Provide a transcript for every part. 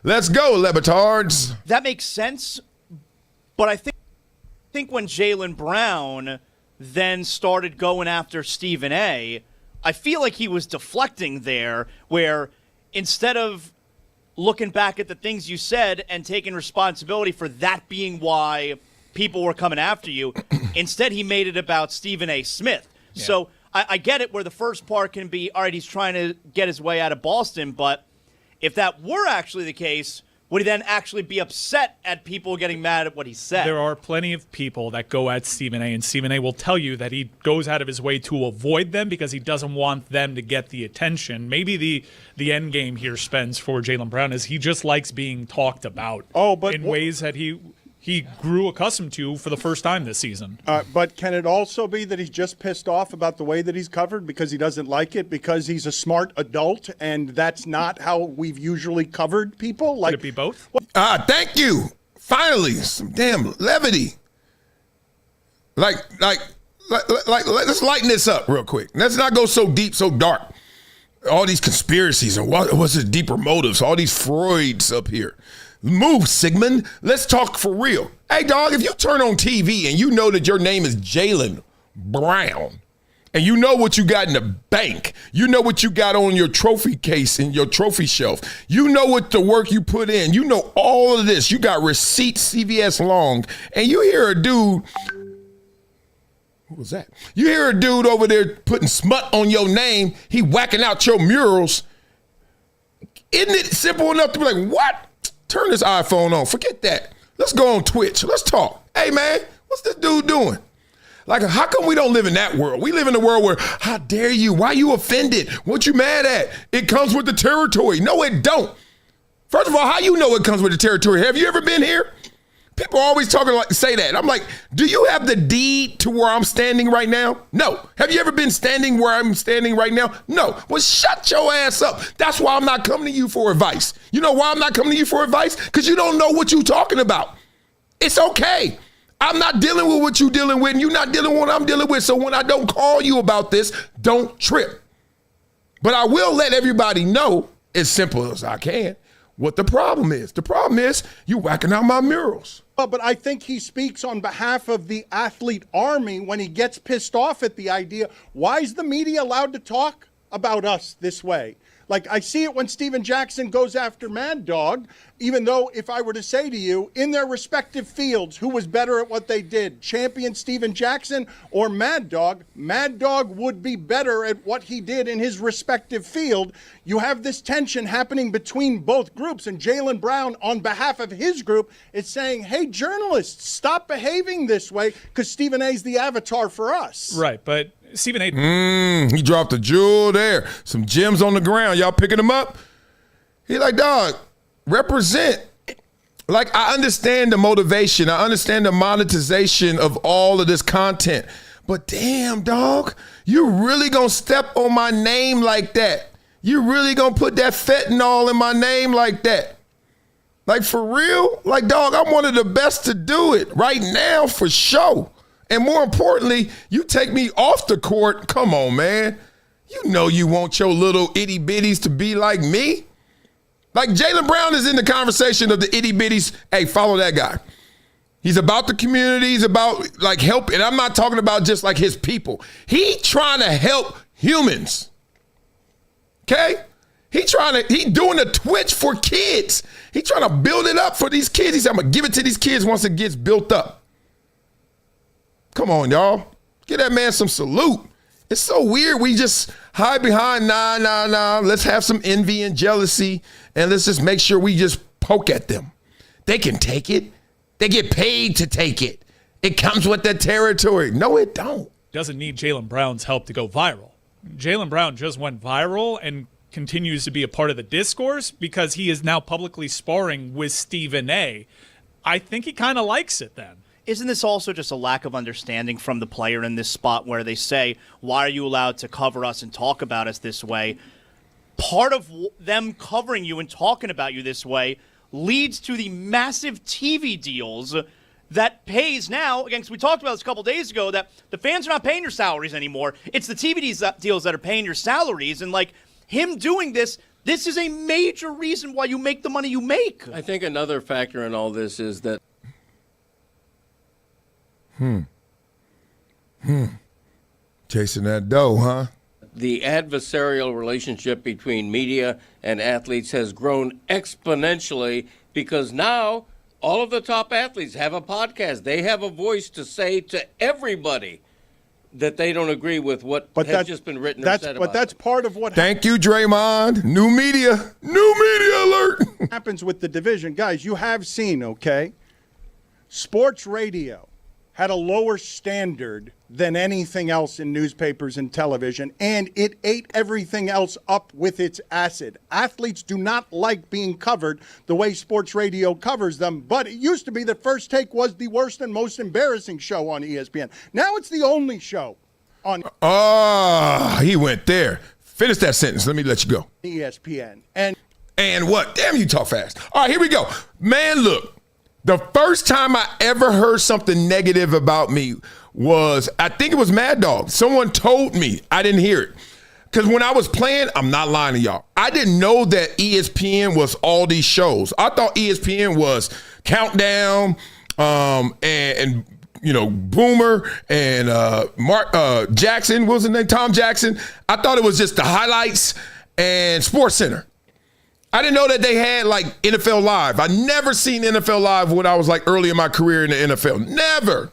Let's go, Batards. That makes sense, but I think when Jaylen Brown then started going after Stephen A., I feel like he was deflecting there, where instead of looking back at the things you said and taking responsibility for that being why people were coming after you, instead he made it about Stephen A. Smith. Yeah. So I get it where the first part can be, all right, he's trying to get his way out of Boston, but if that were actually the case, would he then actually be upset at people getting mad at what he said? There are plenty of people that go at Stephen A., and Stephen A. will tell you that he goes out of his way to avoid them because he doesn't want them to get the attention. Maybe the end game here spends for Jaylen Brown is he just likes being talked about in ways that he grew accustomed to for the first time this season. But can it also be that he's just pissed off about the way that he's covered because he doesn't like it, because he's a smart adult and that's not how we've usually covered people? Could it be both? Thank you. Finally, some damn levity. Like, let's lighten this up real quick. Let's not go so deep, so dark. All these conspiracies and what's his deeper motives, all these Freuds up here. Move, Sigmund. Let's talk for real. Hey, dog, if you turn on TV and you know that your name is Jaylen Brown, and you know what you got in the bank, you know what you got on your trophy case and your trophy shelf, you know what the work you put in, you know all of this, you got receipts CVS long, and you hear a dude, what was that? You hear a dude over there putting smut on your name, he whacking out your murals. Isn't it simple enough to be like, what? Turn this iPhone on. Forget that. Let's go on Twitch. Let's talk. Hey, man, what's this dude doing? Like, how come we don't live in that world? We live in a world where, how dare you? Why you offended? What you mad at? It comes with the territory. No, it don't. First of all, how you know it comes with the territory? Have you ever been here? People are always talking like say that. I'm like, do you have the deed to where I'm standing right now? No. Have you ever been standing where I'm standing right now? No. Well, shut your ass up. That's why I'm not coming to you for advice. You know why I'm not coming to you for advice? Because you don't know what you're talking about. It's okay. I'm not dealing with what you're dealing with, and you're not dealing with what I'm dealing with. So when I don't call you about this, don't trip. But I will let everybody know, as simple as I can, what the problem is. The problem is you whacking out my murals. But I think he speaks on behalf of the athlete army when he gets pissed off at the idea, why is the media allowed to talk about us this way? Like, I see it when Steven Jackson goes after Mad Dog, even though if I were to say to you, in their respective fields, who was better at what they did, champion Steven Jackson or Mad Dog would be better at what he did in his respective field. You have this tension happening between both groups, and Jaylen Brown, on behalf of his group, is saying, hey, journalists, stop behaving this way because Stephen A's the avatar for us. Right, but Stephen A. He dropped a jewel there. Some gems on the ground. Y'all picking them up? He like, dog, represent. Like, I understand the motivation. I understand the monetization of all of this content. But damn, dog, you really gonna step on my name like that? You really gonna put that fentanyl in my name like that? Like, for real? Like, dog, I'm one of the best to do it right now for sure. And more importantly, you take me off the court. Come on, man. You know you want your little itty bitties to be like me. Like, Jaylen Brown is in the conversation of the itty bitties. Hey, follow that guy. He's about the community. He's about like help. And I'm not talking about just like his people. He trying to help humans. Okay? He doing a Twitch for kids. He trying to build it up for these kids. He said, I'm going to give it to these kids once it gets built up. Come on, y'all. Give that man some salute. It's so weird. We just hide behind, nah. Let's have some envy and jealousy, and let's just make sure we just poke at them. They can take it. They get paid to take it. It comes with the territory. No, it don't. Doesn't need Jaylen Brown's help to go viral. Jaylen Brown just went viral and continues to be a part of the discourse because he is now publicly sparring with Stephen A. I think he kind of likes it then. Isn't this also just a lack of understanding from the player in this spot where they say, why are you allowed to cover us and talk about us this way? Part of them covering you and talking about you this way leads to the massive TV deals that pays now. Again, we talked about this a couple days ago, that the fans are not paying your salaries anymore. It's the TV deals that are paying your salaries. And like him doing this, This is a major reason why you make the money you make. I think another factor in all this is that Chasing that dough, huh? the adversarial relationship between media and athletes has grown exponentially because now all of the top athletes have a podcast. They have a voice to say to everybody that they don't agree with what has just been written or said about But that's them. part of what Thank you, Draymond. New media alert. happens with the division. Guys, you have seen, okay, sports radio had a lower standard than anything else in newspapers and television, and it ate everything else up with its acid. Athletes do not like being covered the way sports radio covers them, but it used to be that First Take was the worst and most embarrassing show on ESPN. Now it's the only show on He went there. Finish that sentence. Let me let you go. ESPN. And what? Damn, you talk fast. All right, here we go. Man, look, the first time I ever heard something negative about me was, I think it was Mad Dog. Someone told me. I didn't hear it. Because when I was playing, I'm not lying to y'all, I didn't know that ESPN was all these shows. I thought ESPN was Countdown and you know, Boomer and Mark Jackson, what was his name? Tom Jackson. I thought it was just the highlights and Sports Center. I didn't know that they had like NFL Live. I never seen NFL Live when I was like early in my career in the NFL.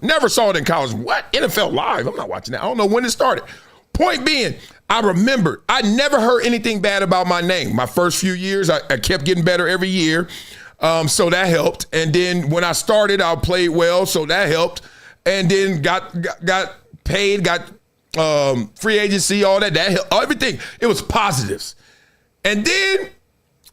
Never saw it in college. What? NFL Live? I'm not watching that. I don't know when it started. Point being, I remember I never heard anything bad about my name. My first few years, I kept getting better every year. So that helped. And then when I started, I played well. So that helped. And then got paid, got free agency, all that. That helped. Everything. It was positives. And then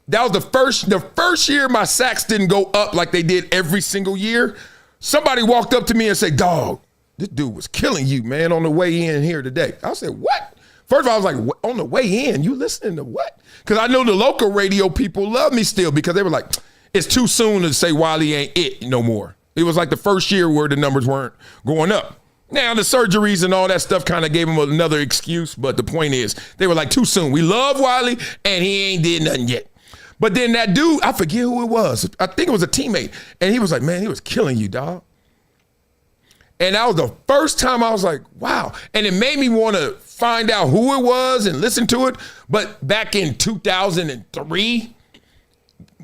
that was the first year my sacks didn't go up like they did every single year. Somebody walked up to me and said, "Dog, this dude was killing you, man, on the way in here today." I said, "What?" First of all, I was like, "On the way in? You listening to what?" Because I know the local radio people love me still because they were like, "It's too soon to say Wiley ain't it no more." It was like the first year where the numbers weren't going up. Now, the surgeries and all that stuff kind of gave him another excuse, but the point is, they were like, too soon. We love Wiley, and he ain't did nothing yet. But then that dude, I forget who it was. I think it was a teammate. And he was like, "Man, he was killing you, dog." And that was the first time I was like, wow. And it made me want to find out who it was and listen to it. But back in 2003,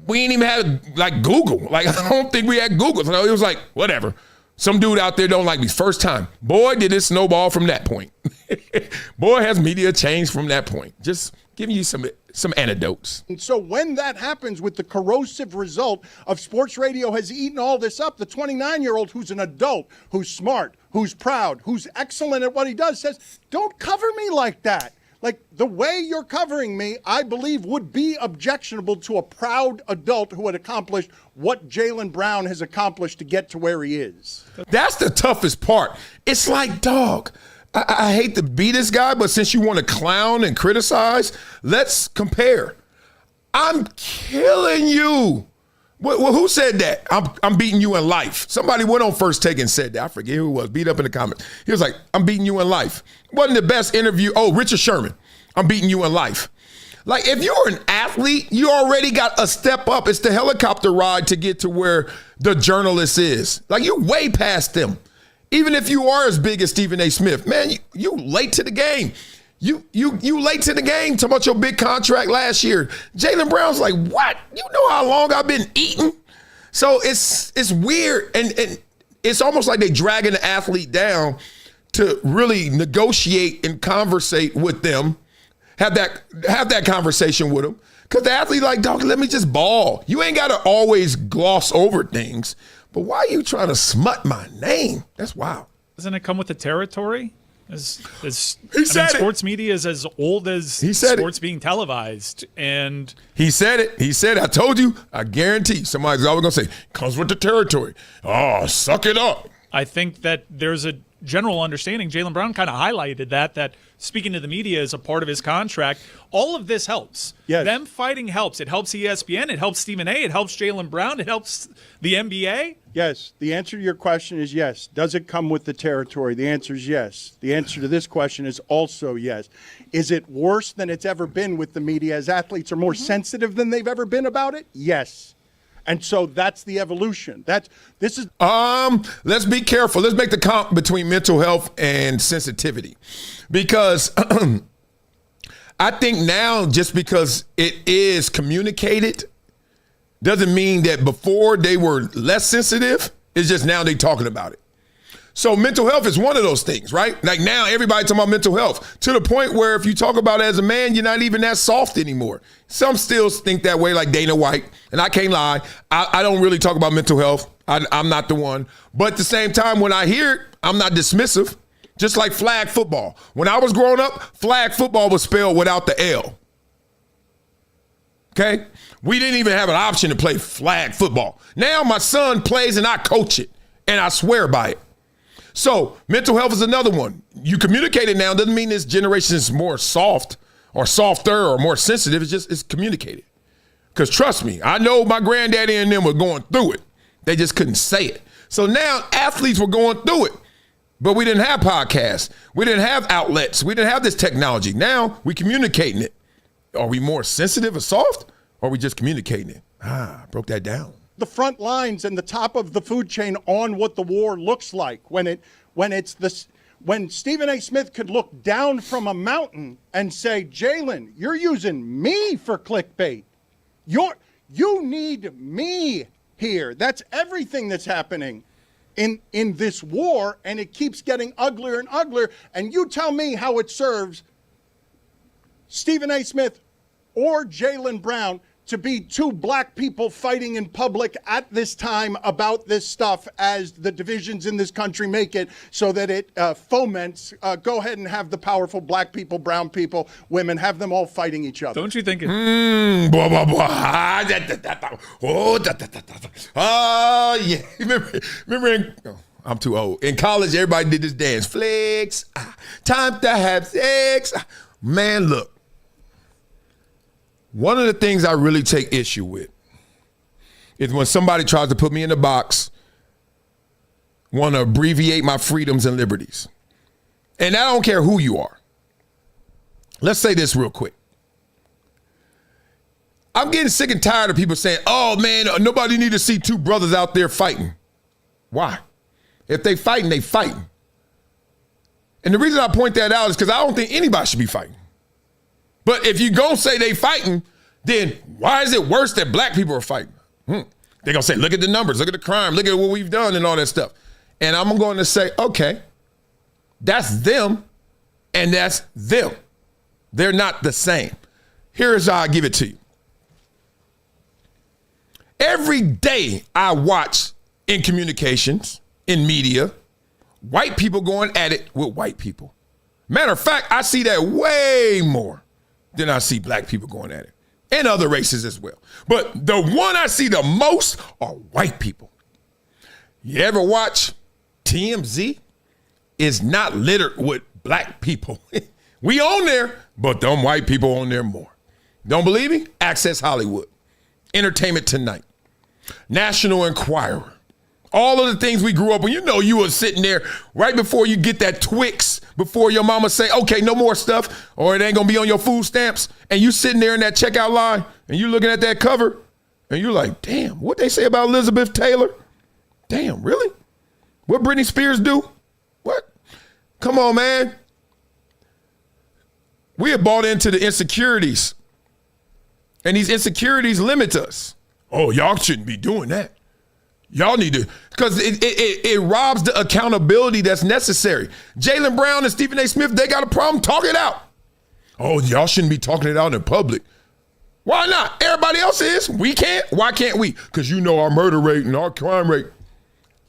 we ain't even had like Google. Like, I don't think we had Google. So it was like, whatever. Some dude out there don't like me. First time. Boy, did it snowball from that point. Boy, has media changed from that point. Just giving you some anecdotes. And so when that happens with the corrosive result of sports radio has eaten all this up, the 29-year-old who's an adult, who's smart, who's proud, who's excellent at what he does says, "Don't cover me like that." Like, the way you're covering me, I believe, would be objectionable to a proud adult who had accomplished what Jaylen Brown has accomplished to get to where he is. That's the toughest part. It's like, dog, I hate to be this guy, but since you want to clown and criticize, let's compare. I'm killing you. Well, who said that? I'm beating you in life. Somebody went on First Take and said that. I forget who it was. Beat up in the comments. He was like, "I'm beating you in life." Wasn't the best interview. Oh, Richard Sherman. "I'm beating you in life." Like, if you're an athlete, you already got a step up. It's the helicopter ride to get to where the journalist is. Like, you're way past them. Even if you are as big as Stephen A. Smith, man, you late to the game. You late to the game. Talking about your big contract last year. Jaylen Brown's like, what? You know how long I've been eating? So it's weird, and it's almost like they dragging the athlete down to really negotiate and conversate with them, have that conversation with them. Because the athlete like, "Dog, let me just ball. You ain't got to always gloss over things. But why are you trying to smut my name?" That's wild. Doesn't it come with the territory? Sports media is as old as sports being televised. And he said it. He said, "I told you, I guarantee." Somebody's always going to say, "Comes with the territory." Oh, suck it up. I think that there's general understanding. Jaylen Brown kind of highlighted that speaking to the media is a part of his contract. All of this helps. Yes. Them fighting helps. It helps ESPN. It helps Stephen A. It helps Jaylen Brown. It helps the NBA. Yes. The answer to your question is yes. Does it come with the territory? The answer is yes. The answer to this question is also yes. Is it worse than it's ever been with the media as athletes are more sensitive than they've ever been about it? Yes. And so that's the evolution. Let's be careful. Let's make the comp between mental health and sensitivity. Because I think now, just because it is communicated doesn't mean that before they were less sensitive. It's just now they talking about it. So mental health is one of those things, right? Like now everybody talking about mental health to the point where if you talk about it as a man, you're not even that soft anymore. Some still think that way, like Dana White. And I can't lie. I don't really talk about mental health. I'm not the one. But at the same time, when I hear it, I'm not dismissive. Just like flag football. When I was growing up, flag football was spelled without the L. Okay? We didn't even have an option to play flag football. Now my son plays and I coach it. And I swear by it. So mental health is another one. You communicate it now doesn't mean this generation is more soft or softer or more sensitive. It's communicated. Because trust me, I know my granddaddy and them were going through it. They just couldn't say it. So now athletes were going through it. But we didn't have podcasts. We didn't have outlets. We didn't have this technology. Now we communicating it. Are we more sensitive or soft? Or are we just communicating it? I broke that down. The front lines and the top of the food chain on what the war looks like when Stephen A. Smith could look down from a mountain and say, Jaylen, you're using me for clickbait. You need me here. That's everything that's happening in this war, and it keeps getting uglier and uglier. And you tell me how it serves Stephen A. Smith or Jaylen Brown to be two black people fighting in public at this time about this stuff as the divisions in this country make it so that it foments, go ahead and have the powerful black people, brown people, women, have them all fighting each other. Don't you think it? Oh, yeah. Remember I'm too old. In college, everybody did this dance. Flex. Time to have sex. Man, look. One of the things I really take issue with is when somebody tries to put me in a box, want to abbreviate my freedoms and liberties. And I don't care who you are. Let's say this real quick. I'm getting sick and tired of people saying, oh, man, nobody need to see two brothers out there fighting. Why? If they fighting, they fighting. And the reason I point that out is because I don't think anybody should be fighting. But if you gonna say they fighting, then why is it worse that black people are fighting? They're gonna say, look at the numbers, look at the crime, look at what we've done and all that stuff. And I'm going to say, okay, that's them and that's them. They're not the same. Here's how I give it to you. Every day I watch in communications, in media, white people going at it with white people. Matter of fact, I see that way more than I see black people going at it. And other races as well. But the one I see the most are white people. You ever watch TMZ? It's not littered with black people. We on there, but them white people on there more. Don't believe me? Access Hollywood. Entertainment Tonight. National Enquirer. All of the things we grew up with. You know you were sitting there right before you get that Twix, before your mama say, okay, no more stuff, or it ain't gonna be on your food stamps. And you sitting there in that checkout line, and you looking at that cover, and you're like, damn, what they say about Elizabeth Taylor? Damn, really? What Britney Spears do? What? Come on, man. We have bought into the insecurities, and these insecurities limit us. Oh, y'all shouldn't be doing that. Y'all need to, because it robs the accountability that's necessary. Jaylen Brown and Stephen A. Smith, they got a problem, talk it out. Oh, y'all shouldn't be talking it out in public. Why not? Everybody else is. We can't. Why can't we? Because you know our murder rate and our crime rate.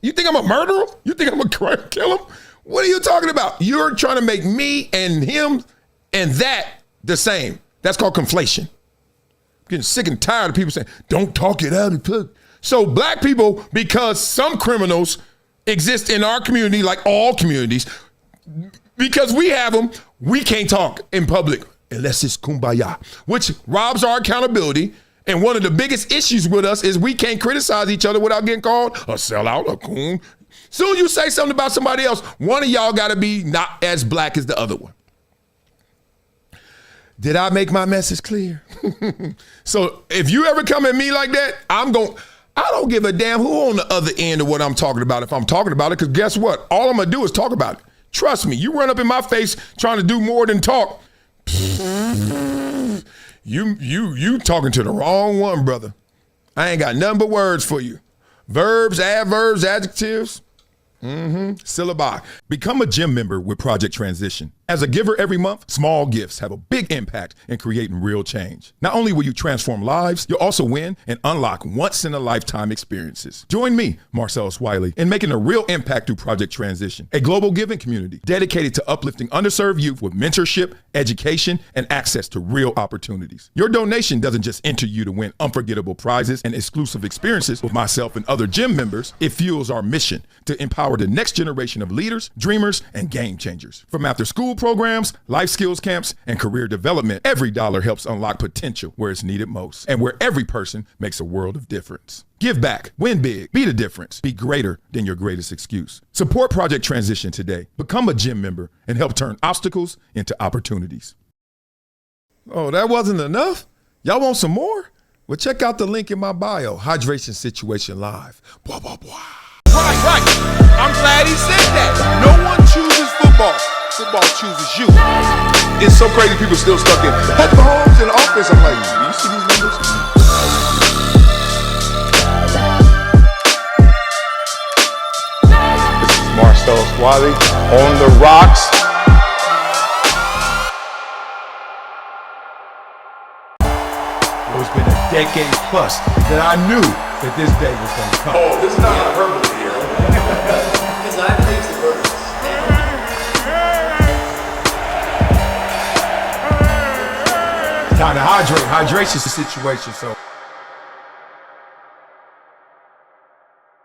You think I'm a murderer? You think I'm a kill him? What are you talking about? You're trying to make me and him and that the same. That's called conflation. I'm getting sick and tired of people saying, don't talk it out in public. So black people, because some criminals exist in our community, like all communities, because we have them, we can't talk in public unless it's kumbaya, which robs our accountability. And one of the biggest issues with us is we can't criticize each other without getting called a sellout, a coon. Soon you say something about somebody else, one of y'all got to be not as black as the other one. Did I make my message clear? So if you ever come at me like that, I don't give a damn who on the other end of what I'm talking about if I'm talking about it, because guess what? All I'm going to do is talk about it. Trust me, you run up in my face trying to do more than talk. You talking to the wrong one, brother. I ain't got nothing but words for you. Verbs, adverbs, adjectives. Syllabi. Become a gym member with Project Transition. As a giver every month, small gifts have a big impact in creating real change. Not only will you transform lives, you'll also win and unlock once-in-a-lifetime experiences. Join me, Marcellus Wiley, in making a real impact through Project Transition, a global giving community dedicated to uplifting underserved youth with mentorship, education, and access to real opportunities. Your donation doesn't just enter you to win unforgettable prizes and exclusive experiences with myself and other gym members. It fuels our mission to empower the next generation of leaders, dreamers, and game changers. From after-school programs, life skills camps, and career development, every dollar helps unlock potential where it's needed most and where every person makes a world of difference. Give back, win big, be the difference, be greater than your greatest excuse. Support Project Transition today. Become a gym member and help turn obstacles into opportunities. Oh, that wasn't enough? Y'all want some more? Well, check out the link in my bio, Hydration Situation Live. Blah, blah, blah. Right. I'm glad he said that. No one chooses football. Football chooses you. It's so crazy people still stuck in Patrick Mahomes in the offense. I'm like, do you see these numbers? This is Marcellus Wiley on the rocks. It's been a decade plus that I knew that this day was going to come. Oh, this is not hyperbole here. Because I believe the verse. Time to hydrate. Hydration situation. So